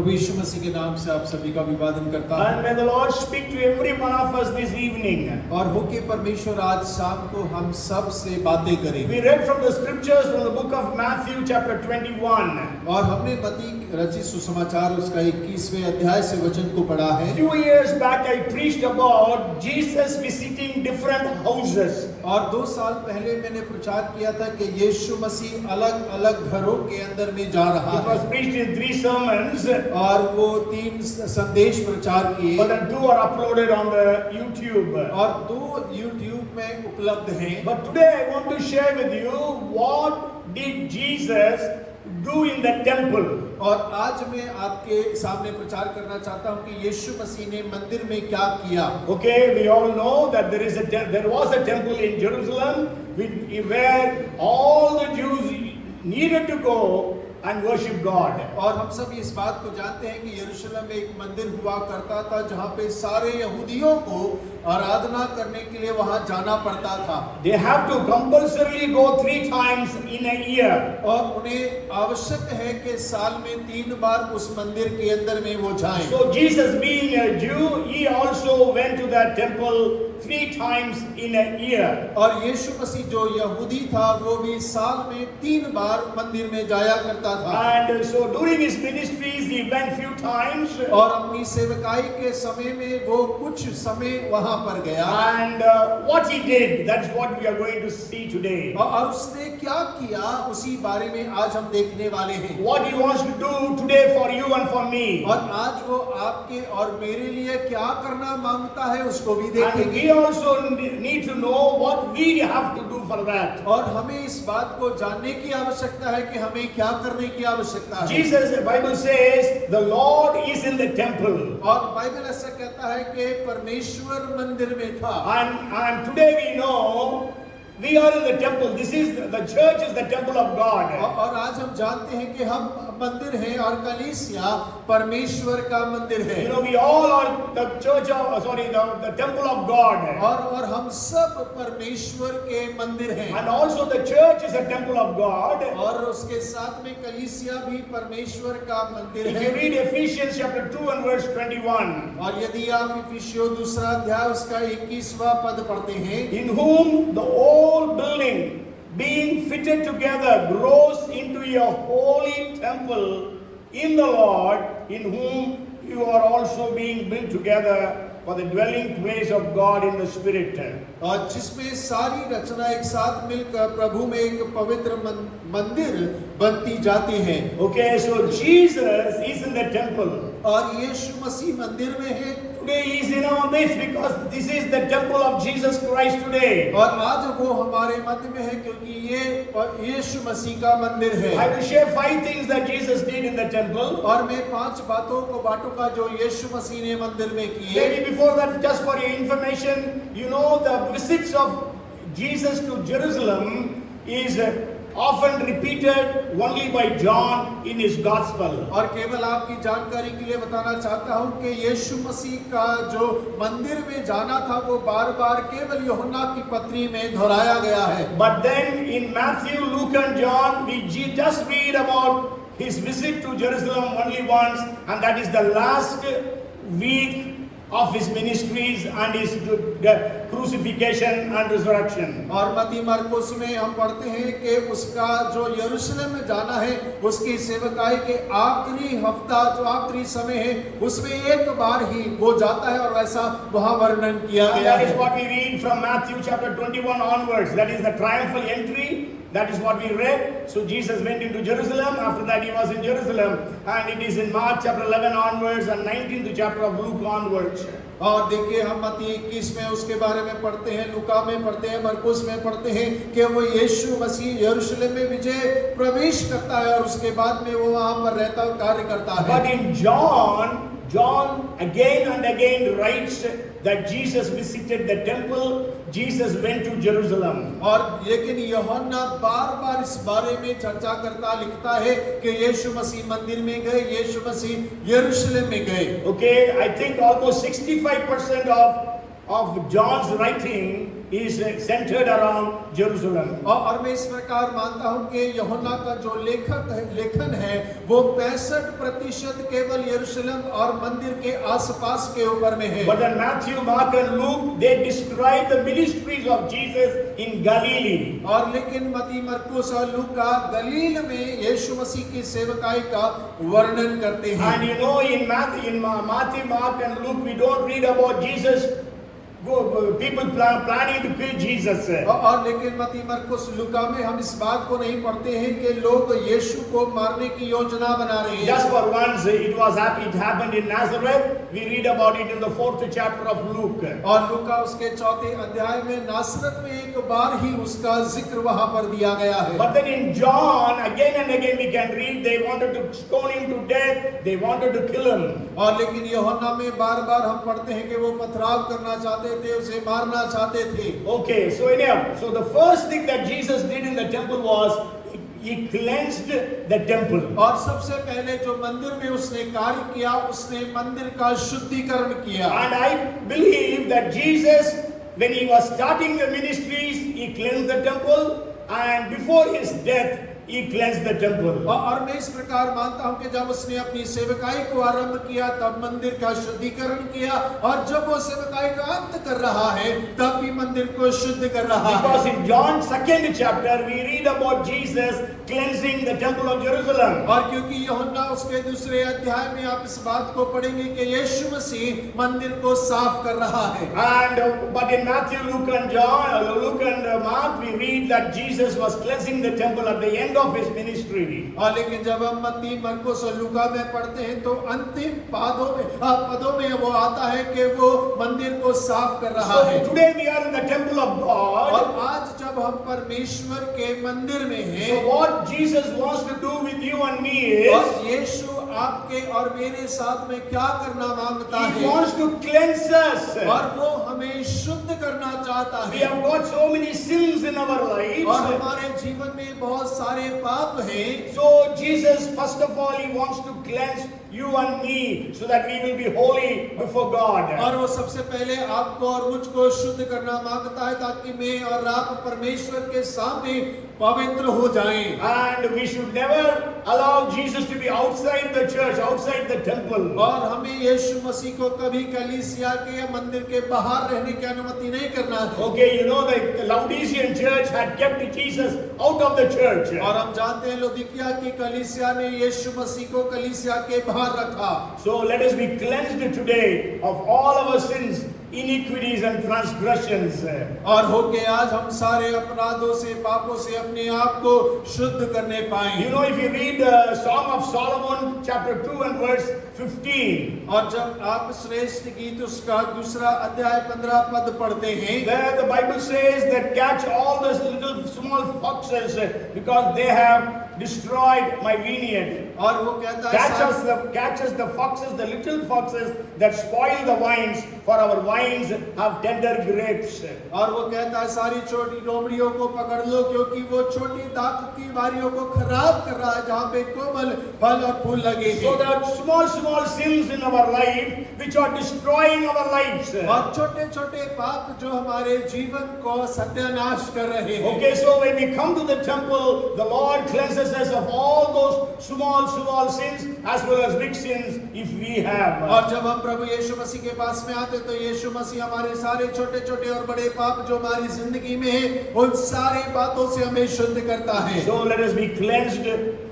प्रभु यीशु मसीह के नाम से आप सभी का अभिवादन करता हूं। And may the Lord speak to every one of us this evening. और हो के परमेश्वर आज शाम को हम सब से बातें करें। We read from the scriptures from the book of Matthew chapter 21. और हमने मत्ती रचित सुसमाचार उसका 21वें अध्याय से वचन को पढ़ा है। Few years back I preached about Jesus visiting different houses. और 2 साल पहले मैंने प्रचार किया था कि यीशु मसीह अलग-अलग घरों के अंदर में जा रहा It है। was preached in 3 sermons. और वो 3 संदेश प्रचार किए। But then 2 are uploaded on the YouTube. और 2 YouTube में उपलब्ध हैं। But today I want to share with you what did Jesus do in the temple. और आज मैं आपके सामने प्रचार करना चाहता हूं कि यीशु मसीह ने मंदिर में क्या किया। Okay, we all know that there was a temple in Jerusalem where all the Jews needed to go and worship God. और हम सब इस बात को जानते हैं कि यरूशलेम में एक मंदिर हुआ करता था जहां पे सारे यहूदियों को आराधना करने के लिए वहां जाना पड़ता था। They have to compulsorily go 3 times in a year. और उन्हें आवश्यक है कि साल में 3 बार उस मंदिर के अंदर में वो जाएं। So Jesus being a Jew, he also went to that temple 3 times in a year. और यीशु मसीह जो यहूदी था वो भी साल में 3 बार मंदिर में जाया करता था। And so during his ministries he went few times. और अपनी सेवकाई के समय में वो कुछ समय वहां पर गया। And what he did, that's what we are going to see today. और उसने क्या किया उसी बारे में आज हम देखने वाले हैं। What he wants to do today for you and for me. और आज वो आपके और मेरे लिए क्या करना मांगता है उसको भी And देखेंगे। we also need to know what we have to do for that. और हमें इस बात को जानने की आवश्यकता है कि हमें क्या करने की आवश्यकता है। Jesus, the Bible says, the Lord is in the temple. और बाइबल ऐसा कहता है कि परमेश्वर मंदिर में था। And today we know we are in the temple. The church is the temple of God. और आज हम जानते हैं कि हम मंदिर हैं और कलीसिया परमेश्वर का मंदिर है। You know, we all are the church of, the temple of God. और हम सब परमेश्वर के मंदिर हैं। And also the church is a temple of God. और उसके साथ में कलीसिया भी परमेश्वर का मंदिर If है। you read Ephesians chapter 2 and verse 21. और यदि आप इफिसियों 2 अध्याय उसका 21वां पद पढ़ते हैं, In whom the whole building being fitted together grows into a holy temple in the Lord, in whom you are also being built together for the dwelling place of God in the Spirit. और जिसमें सारी रचना एक साथ मिलकर प्रभु में एक पवित्र मंदिर बनती जाती है। Okay, so Jesus is in the temple. और यीशु मसीह मंदिर में है। Today he is in our midst because this is the temple of Jesus Christ today. और आज वो हमारे मध्य में है क्योंकि ये यीशु मसीह का मंदिर है। I will share 5 things that Jesus did in the temple. और मैं 5 बातों को बांटूंगा जो यीशु मसीह ने मंदिर में किए। Maybe before that, just for your information, you know the visits of Jesus to Jerusalem is often repeated only by John in his gospel. और केवल आपकी जानकारी के लिए बताना चाहता हूं कि यीशु मसीह का जो मंदिर में जाना था वो बार-बार केवल यूहन्ना की पत्री में दोहराया गया है। But then in Matthew, Luke and John, we just read about his visit to Jerusalem only once, and that is the last week of his ministries and his crucifixion and resurrection. और मत्ती मरकुस में हम पढ़ते हैं कि उसका जो यरूशलेम में जाना है उसकी सेवकाई के आखिरी हफ्ता जो आखिरी समय है उसमें एक बार ही वो जाता है और ऐसा वहां वर्णन किया And गया that is है। what we read from Matthew chapter 21 onwards. That is the triumphal entry. That is what we read. So Jesus went into Jerusalem. After that he was in Jerusalem. And it is in Mark chapter 11 onwards and 19th chapter of Luke onwards. और देखिए हम मत्ती 21 में उसके बारे में पढ़ते हैं, लूका में पढ़ते हैं, मरकुस में पढ़ते हैं कि वो यीशु मसीह यरूशलेम में विजय प्रवेश करता है और उसके बाद में वो वहां पर रहता कार्य करता है। But in John again and again writes that Jesus visited the temple, Jesus went to Jerusalem. और लेकिन यूहन्ना बार-बार इस बारे में चर्चा करता लिखता है कि यीशु मसीह मंदिर में गए, यीशु मसीह यरूशलेम में गए। Okay, I think almost 65% of of John's writing is centered around Jerusalem. और मैं इस प्रकार मानता हूं कि यूहन्ना का जो लेखन है वो 65% केवल यरूशलेम और मंदिर के आसपास के ऊपर में है। But then Matthew, Mark and Luke, they describe the ministries of Jesus in Galilee. और लेकिन मत्ती, मरकुस और लूका गलील में यीशु मसीह की सेवकाई का वर्णन करते हैं। And you know, in Matthew, Mark and Luke, we don't read about Jesus. People planning to kill Jesus. और लेकिन मत्ती, मरकुस, लूका में हम इस बात को नहीं पढ़ते हैं कि लोग यीशु को मारने की योजना बना रहे हैं। Just for once, it happened in Nazareth. We read about it in the 4th chapter of Luke. और लूका उसके 4थे अध्याय में नासरत में एक बार ही उसका जिक्र वहां पर दिया गया है। But then in John, again and again we can read they wanted to stone him to death. They wanted to kill him. और लेकिन यूहन्ना में बार-बार हम पढ़ते हैं कि वो पथराव करना चाहते थे, उसे मारना चाहते थे। Okay, so anyhow, so the first thing that Jesus did in the temple was he cleansed the temple. और सबसे पहले जो मंदिर में उसने कार्य किया, उसने मंदिर का शुद्धिकरण किया। And I believe that Jesus, when he was starting the ministries, he cleansed the temple, and before his death, he cleansed the temple. और मैं इस प्रकार मानता हूं कि जब उसने अपनी सेवकाई को आरंभ किया तब मंदिर का शुद्धिकरण किया, और जब वो सेवकाई का अंत कर रहा है तब भी मंदिर को शुद्ध कर रहा है। Because in John's 2nd chapter we read about Jesus cleansing the temple of Jerusalem. और क्योंकि यूहन्ना उसके 2 अध्याय में आप इस बात को पढ़ेंगे कि यीशु मसीह मंदिर को साफ कर रहा है। And but in Matthew, Luke and Mark we read that Jesus was cleansing the temple at the end of his ministry. और लेकिन जब हम मत्ती, मरकुस और लूका में पढ़ते हैं तो अंतिम पदों में वो आता है कि वो मंदिर को साफ कर रहा है। So today we are in the temple of God. और आज जब हम परमेश्वर के मंदिर में हैं, So what Jesus wants to do with you and me और is यीशु आपके और मेरे साथ में क्या करना मांगता he है, wants to cleanse us. और वो हमें शुद्ध करना चाहता We है। have got so many sins in our और lives. हमारे जीवन में बहुत सारे पाप हैं। So Jesus, first of all, he wants to cleanse you and me so that we will be holy before God. और वो सबसे पहले आपको और मुझको शुद्ध करना मांगता है ताकि मैं और आप परमेश्वर के सामने पवित्र हो जाएं। And we should never allow Jesus to be outside the church, outside the temple. और हमें यीशु मसीह को कभी कलीसिया के या मंदिर के बाहर रहने की अनुमति नहीं करना है। Okay, you know the Laodicean church had kept Jesus out of the church. और हम जानते हैं लौदीकिया की कलीसिया ने यीशु मसीह को कलीसिया के बाहर रखा। So let us be cleansed today of all our sins, iniquities and transgressions. और होके आज हम सारे अपराधों से, पापों से अपने आप को शुद्ध करने पाएं। You know, if you read the Song of Solomon, chapter 2 and verse 15. और जब आप श्रेष्ठ गीत उसका 2 अध्याय 15 पद पढ़ते हैं, There the Bible says that catch all those little small foxes because they have destroyed my vineyard. और वो कहता है Catches the foxes, the little foxes that spoil the vines, for our vines have tender grapes. और वो कहता है सारी छोटी लोमड़ियों को पकड़ लो क्योंकि वो छोटी दाख की बारियों को खराब कर रहा है जहाँ पे कोमल फल और फूल लगे हैं। So there are small sins in our life which are destroying our lives. और छोटे छोटे पाप जो हमारे जीवन को सत्यानाश कर रहे हैं। Okay, so when we come to the temple, the Lord cleanses us of all those small sins as well as big sins if we have. और जब हम प्रभु यीशु मसीह के पास में आते तो यीशु मसीह हमारे सारे छोटे छोटे और बड़े पाप जो हमारी जिंदगी में है उन सारी बातों से हमें शुद्ध करता है। So let us be cleansed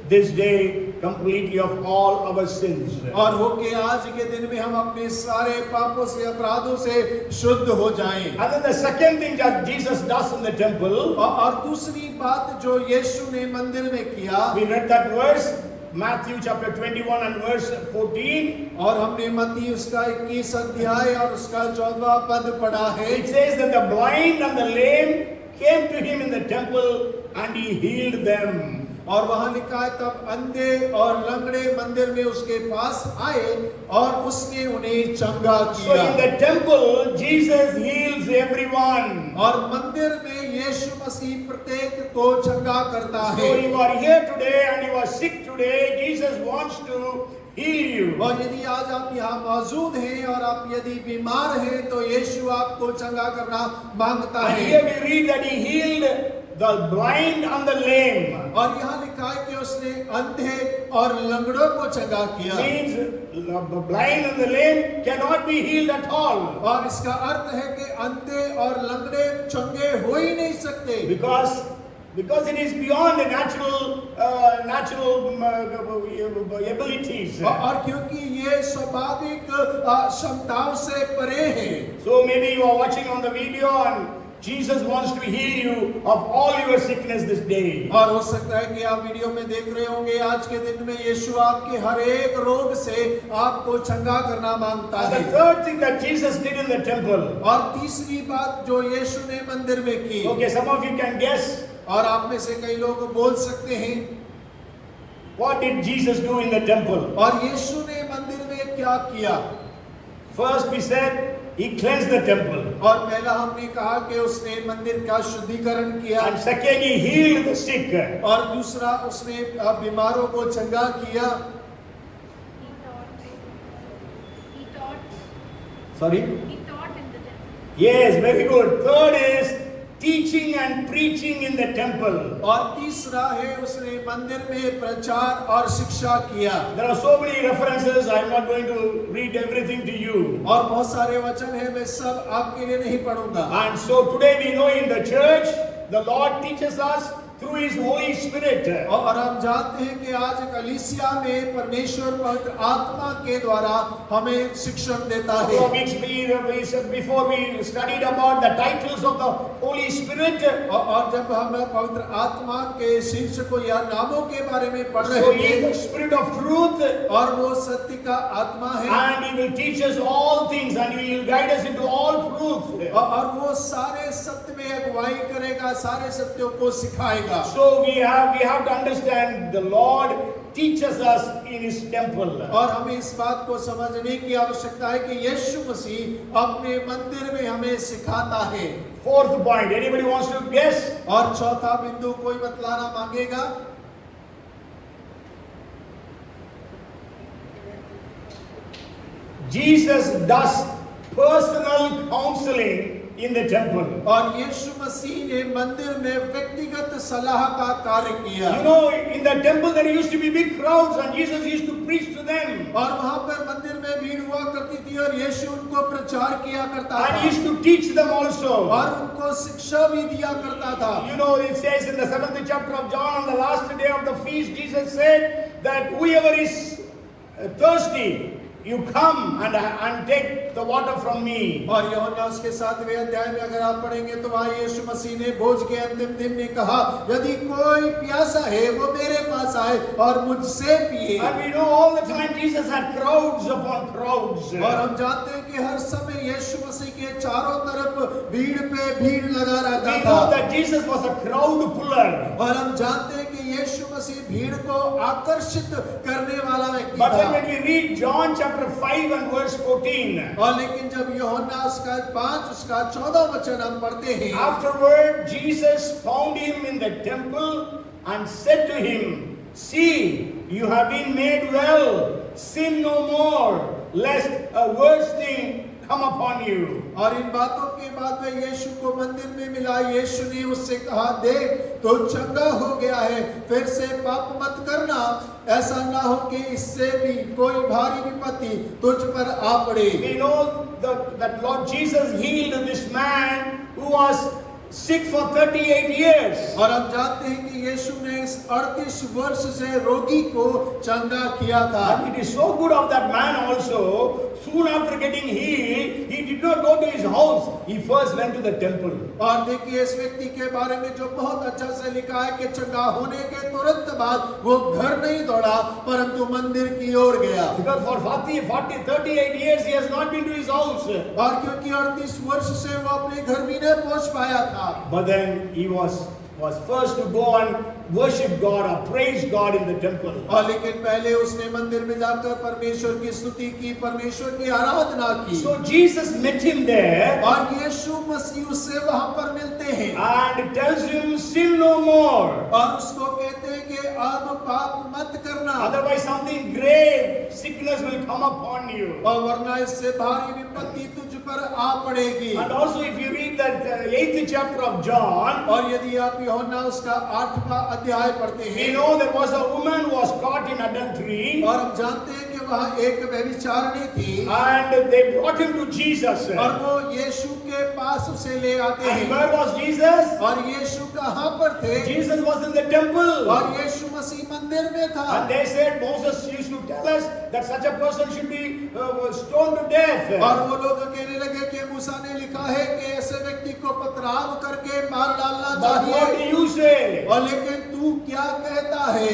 this day completely of all our sins. और होके आज के दिन में हम अपने सारे पापों से, अपराधों से शुद्ध हो जाएं। And then the second thing that Jesus does in the temple, और दूसरी बात जो यीशु ने मंदिर में किया, we read that verse, Matthew chapter 21 and verse 14. और हमने मत्ती उसका 21 अध्याय और उसका 14वां पद पढ़ा है। It says that the blind and the lame came to him in the temple and he healed them. और वहां लिखा है तब अंधे और लंगड़े मंदिर में उसके पास आए और उसने उन्हें चंगा So किया। in the temple, Jesus heals everyone. और मंदिर में यीशु मसीह प्रत्येक को चंगा करता है। So you are here today and you are sick today. Jesus wants to heal you. और यदि आज आप यहाँ मौजूद हैं और आप यदि बीमार हैं तो यीशु आपको चंगा करना मांगता And है। here we read that he healed the blind and the lame. और यहाँ लिखा है कि उसने अंधे और लंगड़ों को चंगा किया। Means the blind and the lame cannot be healed at all. और इसका अर्थ है कि अंधे और लंगड़े चंगे हो ही नहीं सकते, Because it is beyond the natural abilities. और क्योंकि ये स्वाभाविक क्षमताओं से परे है। So maybe you are watching on the video and Jesus wants to heal you of all your sickness this day. और हो सकता है कि आप वीडियो में देख रहे होंगे आज के दिन में यीशु आपके हर एक रोग से आपको चंगा करना मांगता And है। the third thing that Jesus did in the temple. और तीसरी बात जो यीशु ने मंदिर में की, Okay, some of you can guess. और आप में से कई लोग बोल सकते हैं What did Jesus do in the temple? और यीशु ने मंदिर में क्या किया। First we said he cleansed the temple. और पहला हमने कहा कि उसने मंदिर का शुद्धिकरण किया, And second he healed the sick. और दूसरा उसने बीमारों को चंगा किया। Sorry? He taught in the temple. Yes, very good. Third is teaching and preaching in the temple. और तीसरा है उसने मंदिर में प्रचार और शिक्षा किया। There are so many references. I am not going to read everything to you. और बहुत सारे वचन हैं, मैं सब आपके लिए नहीं पढ़ूंगा। And so today we know in the church, the Lord teaches us through His Holy Spirit. और हम जानते हैं कि आज कलीसिया में परमेश्वर पवित्र आत्मा के द्वारा हमें शिक्षण देता है। Couple of weeks before we studied about the titles of the Holy Spirit. और जब हम पवित्र आत्मा के शीर्षकों या नामों के बारे में पढ़ So रहे He is थे, the Spirit of truth. और वो सत्य का आत्मा है, And He will teach us all things and He will guide us into all truth. और वो सारे सत्य में अगुवाई करेगा, सारे सत्यों को सिखाएगा। So we have to understand the Lord teaches us in His temple. और हमें इस बात को समझने की आवश्यकता है कि यीशु मसीह अपने मंदिर में हमें सिखाता है। Fourth point, anybody wants to guess? और चौथा बिंदु कोई बतलाना मांगेगा? Jesus does personal counseling in the temple. और यीशु मसीह ने मंदिर में व्यक्तिगत सलाह का कार्य किया। You know, in the temple there used to be big crowds and Jesus used to preach to them. और वहाँ पर मंदिर में भीड़ हुआ करती थी और यीशु उनको प्रचार किया करता And था, He used to teach them also. और उनको शिक्षा भी दिया करता था। You know, it says in the 7th chapter of John, on the last day of the feast, Jesus said that whoever is thirsty, you come and take the water from me. और यूहन्ना उसके 7वें अध्याय में अगर आप पढ़ेंगे तो वहाँ यीशु मसीह ने भोज के अंतिम दिन में कहा, यदि कोई प्यासा है वो मेरे पास आए और मुझसे पिए। And we know all the time Jesus had crowds upon crowds. और हम जानते हैं कि हर समय यीशु मसीह के चारों तरफ भीड़ पे भीड़ लगा रहता We था। know that Jesus was a crowd puller. और हम जानते हैं कि यीशु मसीह भीड़ को आकर्षित करने वाला व्यक्ति But then था। when we read John chapter 5 and verse 14, और लेकिन जब यूहन्ना उसका 5 उसका 14 वचन हम पढ़ते हैं, afterward Jesus found him in the temple and said to him, see, you have been made well, sin no more, lest a worse thing come upon you. और इन बातों के बाद में यीशु को मंदिर में मिला। यीशु ने उससे कहा, देख तो चंगा हो गया है, फिर से पाप मत करना, ऐसा ना हो कि इससे भी कोई भारी विपत्ति तुझ पर आ पड़े। We know that Lord Jesus healed this man who was sick for 38 years. और हम जानते हैं कि यीशु ने इस 38 वर्ष से रोगी को चंगा किया था। And it is so good of that man also. Soon after getting healed, he did not go to his house. He first went to the temple. और देखिए इस व्यक्ति के बारे में जो बहुत अच्छा से लिखा है कि चंगा होने के तुरंत बाद वो घर नहीं दौड़ा परंतु मंदिर की ओर गया। Because for 38 years he has not been to his house. और क्योंकि 38 वर्ष से वो अपने घर भी नहीं पहुंच पाया था। But then he was was first to go and worship God or praise God in the temple. और लेकिन पहले उसने मंदिर में जाकर परमेश्वर की स्तुति की, परमेश्वर की आराधना की। So Jesus met him there और यीशु मसीह उससे वहां पर मिलते हैं and tells him, sin no more. और उसको कहते हैं कि अब पाप मत करना, Otherwise something grave, sickness will come upon you. और वरना इससे भारी विपत्ति तुझ पर आ पड़ेगी। And also if you read that 8th chapter of John, और यदि आप यूहन्ना उसका 8वां अध्याय पढ़ते we हैं, know there was a woman who was caught in adultery और हम जानते हैं कि वहाँ एक व्यभिचारिणी थी and they brought him to Jesus. और वो यीशु के पास उसे ले आते And हैं। where was Jesus? और यीशु कहाँ पर थे? Jesus was in the temple. और यीशु मसीह मंदिर में था। And they said Moses used to tell us that such a person should be stoned to death. और वो लोग कहने लगे कि मूसा ने लिखा है कि ऐसे व्यक्ति को पथराव करके मार डालना But what चाहिए। do you say? और लेकिन तू क्या कहता है?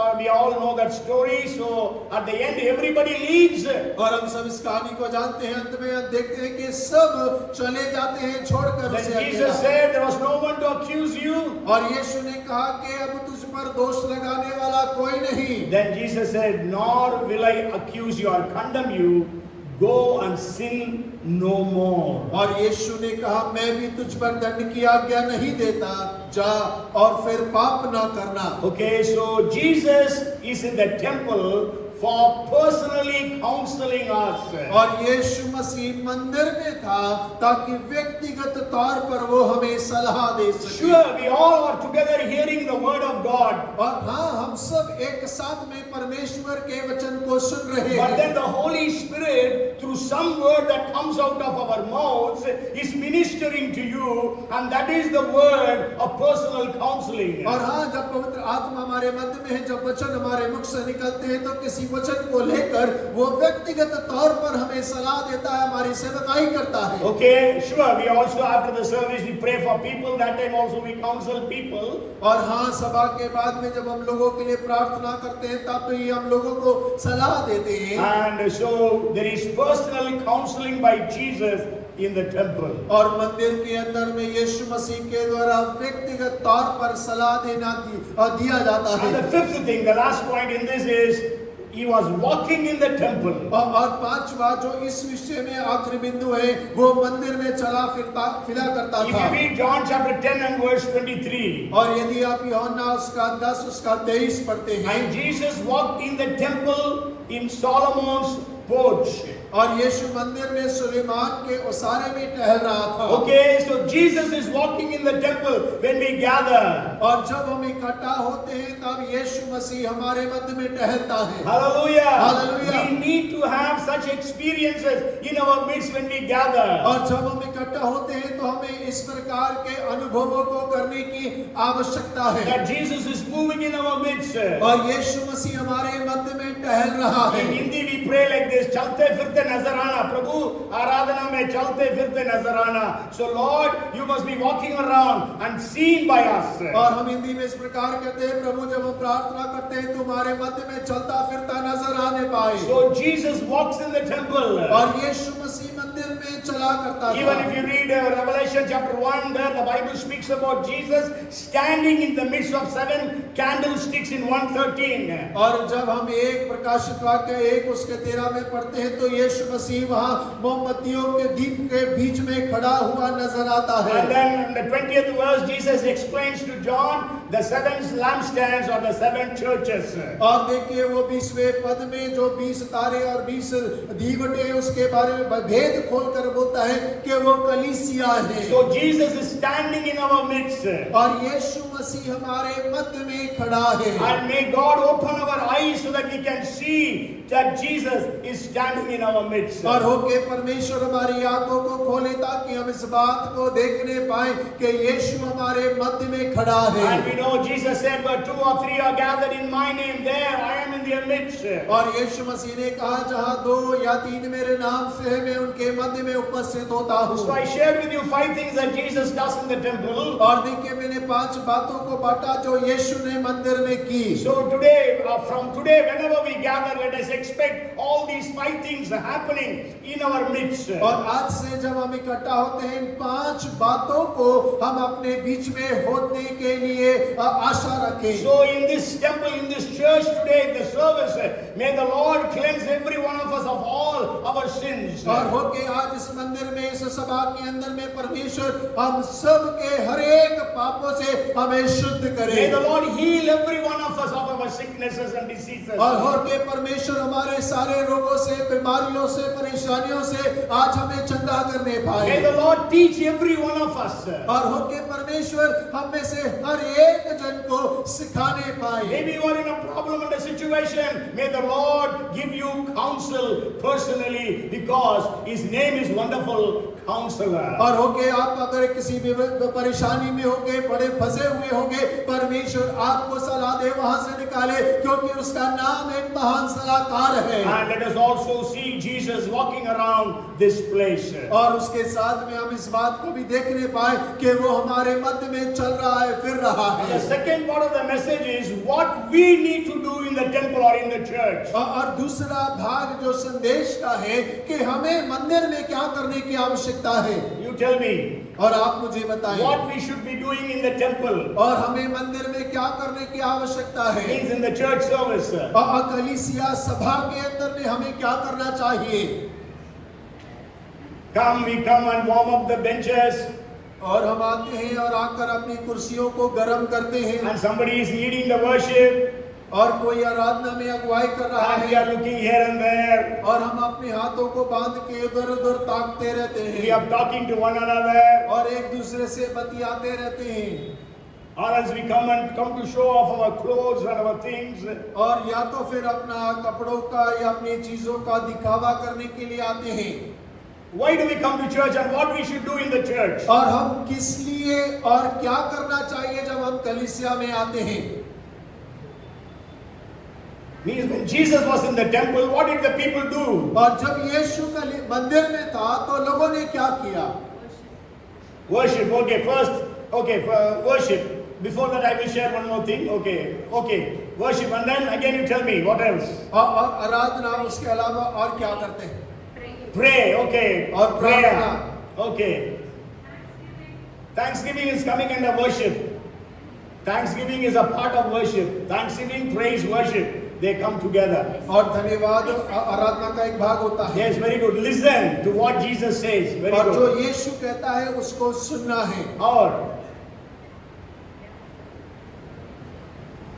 But we all know that story. So at the end, everybody leaves. और हम सब इस कहानी को जानते हैं। अंत में हम देखते हैं कि सब चले जाते हैं छोड़कर उसे Then Jesus अकेला। said, there was no one to accuse you. और यीशु ने कहा कि अब तुझ पर दोष लगाने वाला कोई नहीं। Then Jesus said, nor will I accuse you or condemn you. Go and sin no more. और यीशु ने कहा मैं भी तुझ पर दंड की आज्ञा नहीं देता, जा और फिर पाप ना करना। Okay, so Jesus is in the temple for personally counseling us. और यीशु मसीह मंदिर में था ताकि व्यक्तिगत तौर पर वो हमें सलाह दे सके। Sure, we all are together hearing the word of God. और हाँ, हम सब एक साथ में परमेश्वर के वचन को सुन रहे But हैं। then the Holy Spirit, through some word that comes out of our mouths, is ministering to you, and that is the word of personal counseling. और हाँ, जब पवित्र आत्मा हमारे मध्य में है, जब वचन हमारे मुख से निकलते हैं तो किसी वचन को लेकर वो व्यक्तिगत तौर पर हमें सलाह देता है, हमारी सेवकाई करता है। Okay, sure. We also after the service we pray for people. That time also we counsel people. और हाँ, सभा के बाद में जब हम लोगों के लिए प्रार्थना करते हैं तब तो ये हम लोगों को सलाह देते हैं। And so there is personal counseling by Jesus in the temple. और मंदिर के अंदर में यीशु मसीह के द्वारा व्यक्तिगत तौर पर सलाह देना दिया जाता And है। the fifth thing, the last point in this is he was walking in the temple. और पांचवा जो इस विषय में आखिरी बिंदु है, वो मंदिर में चला फिरा करता If था। you read John chapter 10 and verse 23. और यदि आप यूहन्ना उसका 10 उसका 23 पढ़ते हैं, And Jesus walked in the temple in Solomon's porch. और यीशु मंदिर में सुलेमान के ओसारे में टहल रहा था। Okay, so Jesus is walking in the temple when we gather. और जब हम इकट्ठा होते हैं तब यीशु मसीह हमारे मध्य में टहलता है। Hallelujah. Hallelujah. We need to have such experiences in our midst when we gather. और जब हम इकट्ठा होते हैं तो हमें इस प्रकार के अनुभवों को करने की आवश्यकता है। That Jesus is moving in our midst. और यीशु मसीह हमारे मध्य में टहल रहा है। In Hindi we pray like this, चलते फिरते नजर आना, प्रभु आराधना में चलते फिरते नजर आना. So Lord, you must be walking around and seen by us. और हम हिंदी में इस प्रकार कहते हैं, प्रभु जब हम प्रार्थना करते हैं तुम्हारे मध्य में चलता फिरता नजर आने पाए। So Jesus walks in the temple. और यीशु मसीह मंदिर में चला करता Even था। if you read Revelation chapter 1, there the Bible speaks about Jesus standing in the midst of 7 candlesticks in 1:13. और जब हम एक प्रकाशित वाक्य 1 उसके 13 में पढ़ते हैं तो यीशु मसीह वहाँ मोमबत्तियों के दीप के बीच में खड़ा हुआ नजर आता है। And then in the 20th verse, Jesus explains to John the 7 lampstands or the 7 churches. और देखिए वो 20वें पद में जो 20 तारे और 20 दीवटे हैं उसके बारे में भेद खोलकर बोलता है कि वो कलीसिया है। So Jesus is standing in our midst. और यीशु मसीह हमारे मध्य में खड़ा है। And may God open our eyes so that we can see that Jesus is standing in our midst. और होके परमेश्वर हमारी आंखों को खोले ताकि हम इस बात को देखने पाए कि यीशु हमारे मध्य में खड़ा है। And we know Jesus said, where 2 or 3 are gathered in my name, there I am in their midst. और यीशु मसीह ने कहा जहाँ 2 या 3 मेरे नाम से है मैं उनके मध्य मध्य में उपस्थित होता हूँ। So I shared with you 5 things that Jesus does in the temple. और देखिए मैंने 5 बातों को बांटा जो यीशु ने मंदिर में की। So today, from today, whenever we gather, let us expect all these 5 things happening in our midst. और आज से जब हम इकट्ठा होते हैं इन 5 बातों को हम अपने बीच में होने के लिए आशा रखें। So in this temple, in this church today, in the service, may the Lord cleanse every one of us of all our sins. और होके आज इस मंदिर में इस सभा के अंदर में परमेश्वर हम सब के हर एक पापों से हमें शुद्ध करे। May the Lord heal every one of us of our sicknesses and diseases. और होके परमेश्वर हमारे सारे रोगों से, बीमारियों से, परेशानियों से आज हमें चंगा करने पाए। May the Lord teach every one of us. और होके परमेश्वर हम में से हर एक जन को सिखाने पाए। Maybe you are in a problem and a situation. May the Lord give you counsel personally because His name is Wonderful Counselor. और होके आप अगर किसी भी परेशानी में होगे, बड़े फंसे हुए होंगे, परमेश्वर आपको सलाह दे वहां से निकाले क्योंकि उसका नाम एक महान सलाहकार है। And let us also see Jesus walking around this place. और उसके साथ में हम इस बात को भी देखने पाए कि वो हमारे मध्य में चल रहा है, फिर रहा The है। second part of the message is what we need to do in the temple or in the church. और दूसरा भाग जो संदेश का है कि हमें मंदिर में क्या करने की आवश्यकता है। You tell me और आप मुझे बताएं what we should be doing in the temple. और हमें मंदिर में क्या करने की आवश्यकता है। Means in the church service. और कलीसिया सभा के अंदर में हमें क्या करना चाहिए। We come and warm up the benches. और हम आते हैं और आकर अपनी कुर्सियों को गर्म करते हैं। And somebody is leading the worship. और कोई आराधना में अगुवाई कर रहा And we है are looking here and there. और हम अपने हाथों को बांध के इधर उधर ताकते रहते We हैं are talking to one another. और एक दूसरे से बतियाते रहते हैं। Or else we come to show off our clothes and our things. और या तो फिर अपना कपड़ों का या अपनी चीजों का दिखावा करने के लिए आते हैं। Why do we come to church and what we should do in the church? और हम किस लिए और क्या करना चाहिए जब हम कलीसिया में आते हैं। Means when Jesus was in the temple, what did the people do? और जब यीशु मंदिर में था तो लोगों ने क्या किया। Worship. Okay, first. Okay, worship. Before that, I will share one more thing. Okay. Worship, and then again you tell me what else. और आराधना उसके अलावा और क्या करते हैं। Pray. Okay. और prayer. प्रार्थना। Okay. Thanksgiving is coming under worship. Thanksgiving is a part of worship. Thanksgiving, praise, worship. They come together. और धन्यवाद आराधना का एक भाग होता है। Yes, very good. Listen to what Jesus says. Very और जो good. यीशु कहता है उसको सुनना है। Or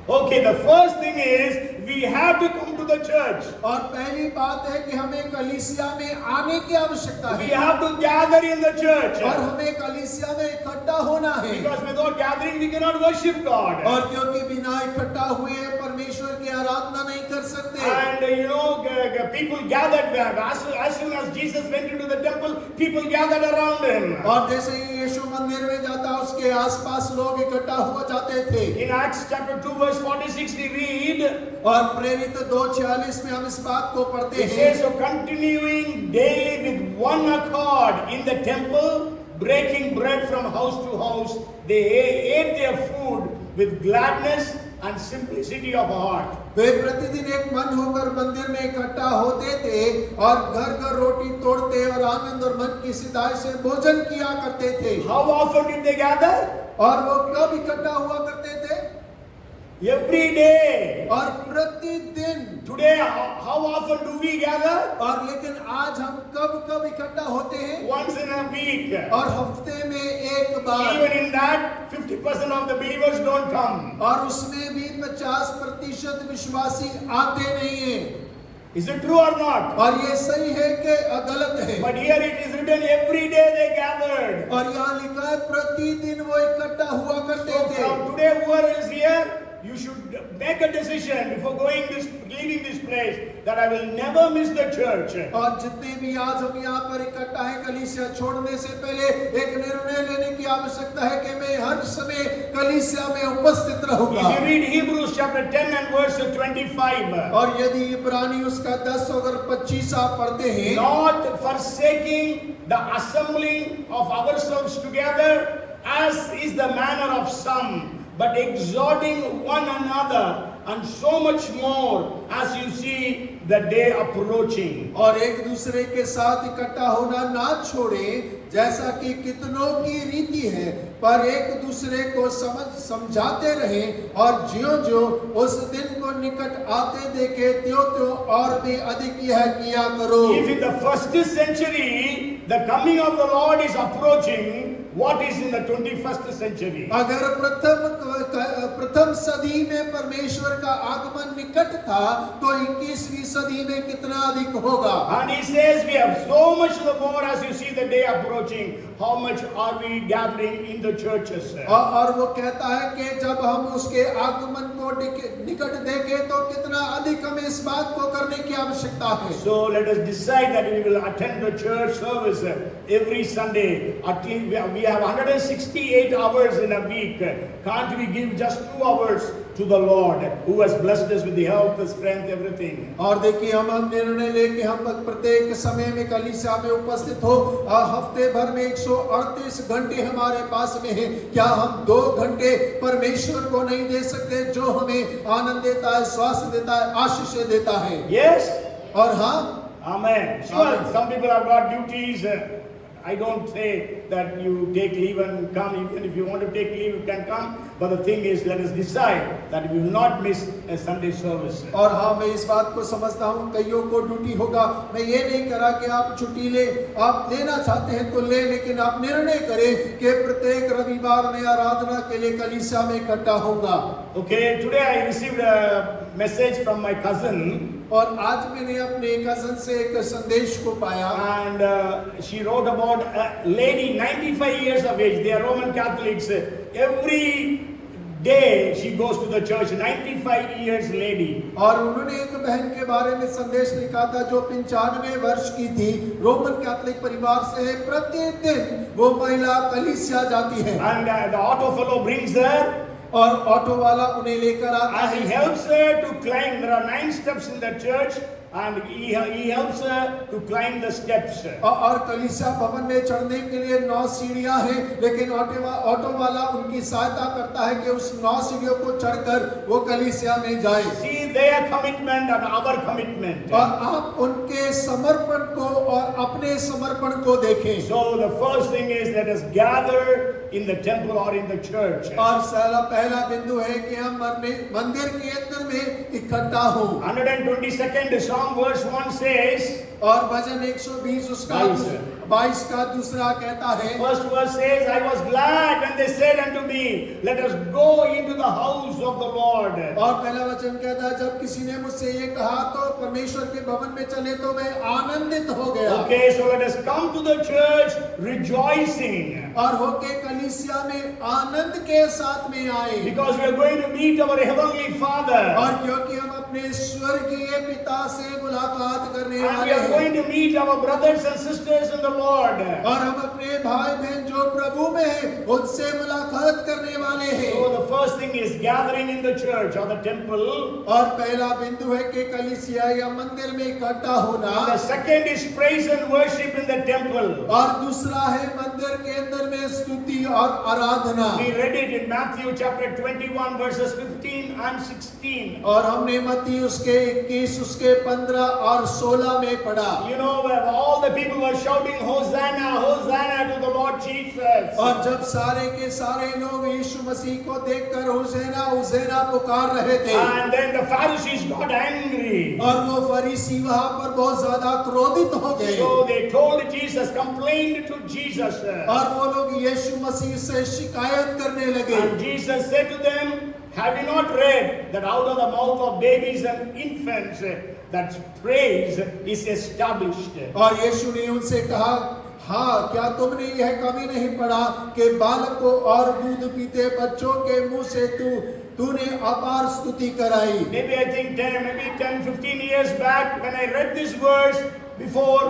okay, the first thing is we have to come to the church. और पहली बात है कि हमें कलीसिया में आने की आवश्यकता We है have to gather in the church. और हमें कलीसिया में इकट्ठा होना है। Because without gathering we cannot worship God. और क्योंकि बिना इकट्ठा हुए परमेश्वर की आराधना नहीं कर सकते। And you know, people gathered there. As soon as Jesus went into the temple, people gathered around him. और जैसे ही यीशु मंदिर में जाता उसके आसपास लोग इकट्ठा हो जाते थे। In Acts chapter 2 verse 46 we read, और प्रेरित 2:46 में हम इस बात को पढ़ते it हैं। says, so continuing daily with one accord in the temple, breaking bread from house to house, they ate their food with gladness and simplicity of heart. वे प्रतिदिन एक मन होकर मंदिर में इकट्ठा होते थे और घर घर रोटी तोड़ते और आनंद और मन की सिधाई से भोजन किया करते थे। How often did they gather? और वो कब इकट्ठा हुआ करते थे। Every day. और प्रतिदिन। Today, how often do we gather? और लेकिन आज हम कब इकट्ठा होते हैं। Once in a week. और हफ्ते में एक बार। Even in that, 50% of the believers don't come. और उसमें भी 50% विश्वासी आते नहीं हैं। Is it true or not? और ये सही है कि गलत है। But here it is written, every day they gathered. और यहाँ लिखा है प्रतिदिन वो इकट्ठा हुआ करते So थे। from today, whoever is here, you should make a decision before leaving this place that I will never miss the church. और जितने भी आज हम यहाँ पर इकट्ठा है कलीसिया छोड़ने से पहले एक निर्णय लेने की आवश्यकता है कि मैं हर समय कलीसिया में उपस्थित रहूंगा। If you read Hebrews chapter 10 and verse 25, और यदि इब्रानी उसका 10 और 25 आप पढ़ते हैं, not forsaking the assembling of ourselves together, as is the manner of some, but exhorting one another, and so much more as you see the day approaching. और एक दूसरे के साथ इकट्ठा होना ना छोड़े, जैसा कि कितनों की रीति है, पर एक दूसरे को समझाते रहे, और ज्यों-ज्यों उस दिन को निकट आते देखे, त्यों-त्यों और भी अधिक यह किया करो। If in the first century the coming of the Lord is approaching, what is in the 21st century? अगर प्रथम सदी में परमेश्वर का आगमन निकट था, तो 21वीं सदी में कितना अधिक होगा? And he says we have so much the more as you see the day approaching. How much are we gathering in the churches? और वो कहता है कि जब हम उसके आगमन को निकट देखें, तो कितना अधिक हमें इस बात को करने की आवश्यकता है। So let us decide that we will attend the church service every Sunday. At least we have 168 hours in a week. Can't we give just 2 hours to the Lord, who has blessed us with the health, the strength, everything? और देखिए, हम निर्णय लेके हम प्रत्येक समय में कलीसिया में उपस्थित हो, हफ्ते भर में 138 घंटे हमारे पास में है। क्या हम 2 घंटे परमेश्वर को नहीं दे सकते, जो हमें आनंद देता है, स्वास्थ्य देता है, आशीष देता है? Yes. और हाँ, Amen. Sure, some people have got duties. I don't say that you take leave and come. Even if you want to take leave, you can come. But the thing is, let us decide that we will not miss a Sunday service. और हाँ, मैं इस बात को समझता हूँ, कईयों को ड्यूटी होगा। मैं ये नहीं करा कि आप छुट्टी ले, आप लेना चाहते हैं तो ले, लेकिन आप निर्णय करें कि प्रत्येक रविवार में आराधना के लिए कलीसिया में इकट्ठा होगा। Okay, today I received a message from my cousin. और आज मैंने अपने कजन से एक संदेश को पाया, and she wrote about a lady 95 years of age. They are Roman Catholics. Every day she goes to the church. 95 years lady. और उन्होंने एक बहन के बारे में संदेश लिखा था जो 95 वर्ष की थी, रोमन कैथोलिक परिवार से है। प्रत्येक दिन वो महिला कलीसिया जाती है। And the auto fellow brings her. और ऑटो वाला उन्हें लेकर आता And है। he helps her to climb. There are 9 steps in the church, and he helps her to climb the steps. और कलीसिया भवन में चढ़ने के लिए 9 सीढ़ियां हैं, लेकिन ऑटो वाला उनकी सहायता करता है कि उस 9 सीढ़ियों को चढ़कर वो कलीसिया में जाए। See their commitment and our commitment. और आप उनके समर्पण को और अपने समर्पण को देखें। So the first thing is, let us gather in the temple or in the church. और पहला बिंदु है कि हम मंदिर के अंदर में इकट्ठा हो। 122nd Psalm verse 1 says, और भजन 120 उसका 22 का दूसरा कहता है, first verse says, I was glad when they said unto me, let us go into the house of the Lord. और पहला वचन कहता है, जब किसी ने मुझसे ये कहा तो परमेश्वर के भवन में चले तो मैं आनंदित हो गया। Okay, so let us come to the church rejoicing. और होके कलीसिया में आनंद के साथ में आए। Because we are going to meet our heavenly Father. और क्योंकि हम अपने स्वर्गीय पिता से मुलाकात करने And वाले we are हैं। going to meet our brothers and sisters in the Lord. और हम अपने भाई बहन जो प्रभु में हैं उनसे मुलाकात करने वाले हैं। So the first thing is gathering in the church or the temple. और पहला बिंदु है कि कलीसिया या मंदिर में इकट्ठा होना। The second is praise and worship in the temple. और दूसरा है मंदिर के अंदर में स्तुति और आराधना। We read it in Matthew chapter 21 verses 15 and 16. और हमने मत्ती उसके 21 उसके 15 और 16 में पढ़ा। You know, where all the people were shouting Hosanna, Hosanna to the Lord Jesus. और जब सारे के सारे लोग यीशु मसीह को देखकर होसेना होसेना पुकार रहे थे। And then the Pharisees got angry. और वो फरीसी वहां पर बहुत ज्यादा क्रोधित हो गए। So they told Jesus, complained to Jesus. और वो लोग यीशु मसीह से शिकायत करने लगे। And Jesus said to them, have you not read that out of the mouth of babies and infants that praise is established? और यीशु ने उनसे कहा, हाँ, क्या तुमने यह कभी नहीं पढ़ा कि बालकों और दूध पीते बच्चों के मुंह से तूने अपार स्तुति कराई। Maybe I think 10-15 years back when I read this verse before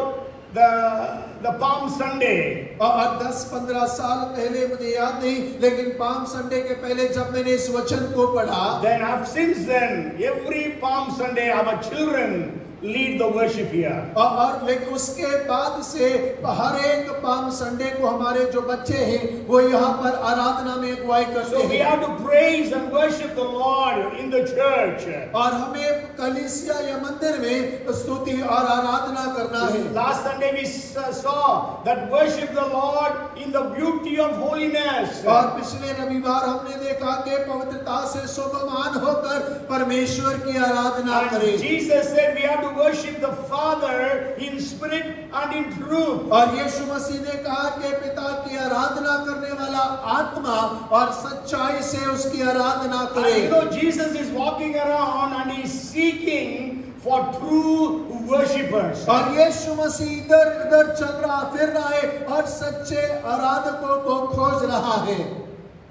the Palm Sunday. और 10-15 साल पहले मुझे याद नहीं, लेकिन पाम संडे के पहले जब मैंने इस वचन को पढ़ा, Then since then, every Palm Sunday our children lead the worship here. और लेकिन उसके बाद से हर एक पाम संडे को हमारे जो बच्चे हैं वो यहाँ पर आराधना में अगुवाई करते So we हैं have to praise and worship the Lord in the church. और हमें कलीसिया या मंदिर में स्तुति और आराधना करना है। Last Sunday we saw that worship the Lord in the beauty of holiness. और पिछले रविवार हमने देखा कि पवित्रता से शोभामान होकर परमेश्वर की आराधना And करें। Jesus said we have to worship the Father in spirit and in truth. और यीशु मसीह ने कहा कि पिता की आराधना करने वाला आत्मा और सच्चाई से उसकी आराधना And करे। Jesus is walking around and he is seeking for true worshippers. और यीशु मसीह इधर उधर चल रहा फिर रहा है और सच्चे आराधकों को खोज रहा है।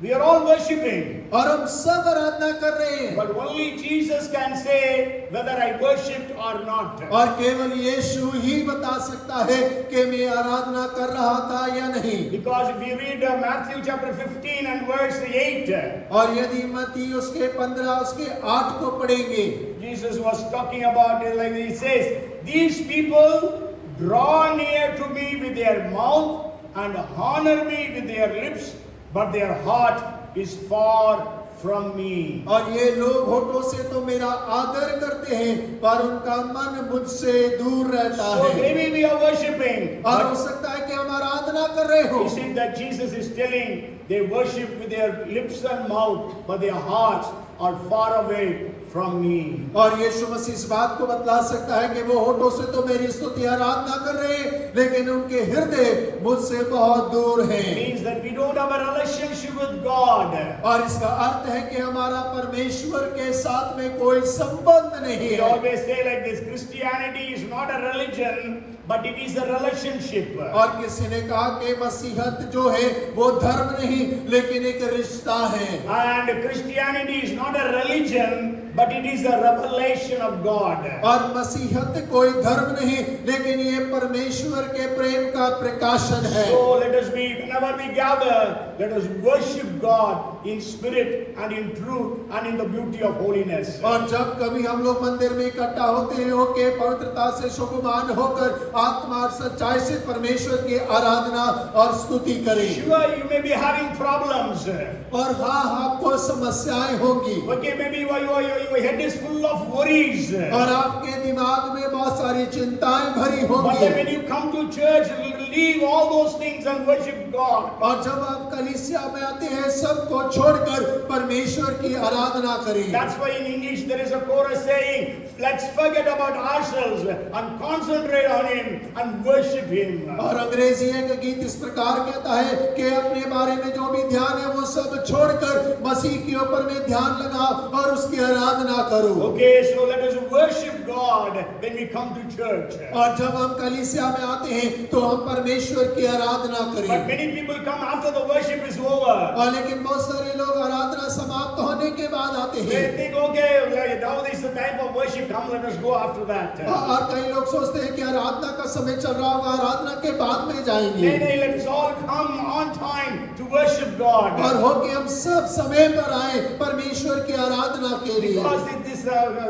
We are all worshipping. और हम सब आराधना कर रहे हैं But only Jesus can say whether I worshipped or not. और केवल यीशु ही बता सकता है कि मैं आराधना कर रहा था या नहीं। Because if you read Matthew chapter 15 and verse 8, और यदि मत्ती उसके 15 उसके 8 को पढ़ेंगे Jesus was talking about it like he says, these people draw near to me with their mouth and honor me with their lips, but their heart is far from me. और ये लोग होठों से तो मेरा आदर करते हैं पर उनका मन मुझसे दूर रहता So है। maybe we are worshipping. और हो But सकता है कि हम आराधना कर रहे हो is it that Jesus is telling they worship with their lips and mouth, but their hearts are far away from me? और यीशु मसीह इस बात को बतला सकता है कि वो होठों से तो मेरी स्तुति आराधना कर रहे हैं लेकिन उनके हृदय मुझसे बहुत दूर It हैं। means that we don't have a relationship with God. और इसका अर्थ है कि हमारा परमेश्वर के साथ में कोई संबंध नहीं We है। always say like this, Christianity is not a religion, but it is a relationship. और किसी ने कहा कि मसीहत जो है वो धर्म नहीं लेकिन एक रिश्ता है। And Christianity is not a religion, but it is a revelation of God. और मसीहत कोई धर्म नहीं लेकिन ये परमेश्वर के प्रेम का प्रकाशन है। So let us be, whenever we gather, let us worship God in spirit and in truth and in the beauty of holiness. और जब कभी हम लोग मंदिर में इकट्ठा होते हैं कि पवित्रता से शोभामान होकर आत्मा और सच्चाई से परमेश्वर की आराधना और स्तुति करें। Sure, you may be having problems. और हाँ आपको समस्याएं होंगी Okay, maybe your head is full of worries. और आपके दिमाग में बहुत सारी चिंताएं भरी But होंगी then when you come to church, leave all those things and worship God. और जब आप कलीसिया में आते हैं सबको छोड़कर परमेश्वर की आराधना करें। That's why in English there is a chorus saying, let's forget about ourselves and concentrate on Him and worship Him. और अंग्रेजी एक गीत इस प्रकार कहता है कि अपने बारे में जो भी ध्यान है वो सब छोड़कर मसीह के ऊपर में ध्यान लगाओ और उसकी आराधना करो। Okay, so let us worship God when we come to church. और जब हम कलीसिया में आते हैं तो हम परमेश्वर की आराधना But करें। many people come after the worship is over. और लेकिन बहुत सारे लोग आराधना समाप्त होने के बाद आते हैं They think, okay, now this is the time for worship, come let us go after that. और कई लोग सोचते हैं कि आराधना का समय चल रहा होगा आराधना के बाद में जाएंगे No, let us all come on time to worship God. और हो कि हम सब समय पर आए परमेश्वर की आराधना के लिए। Because this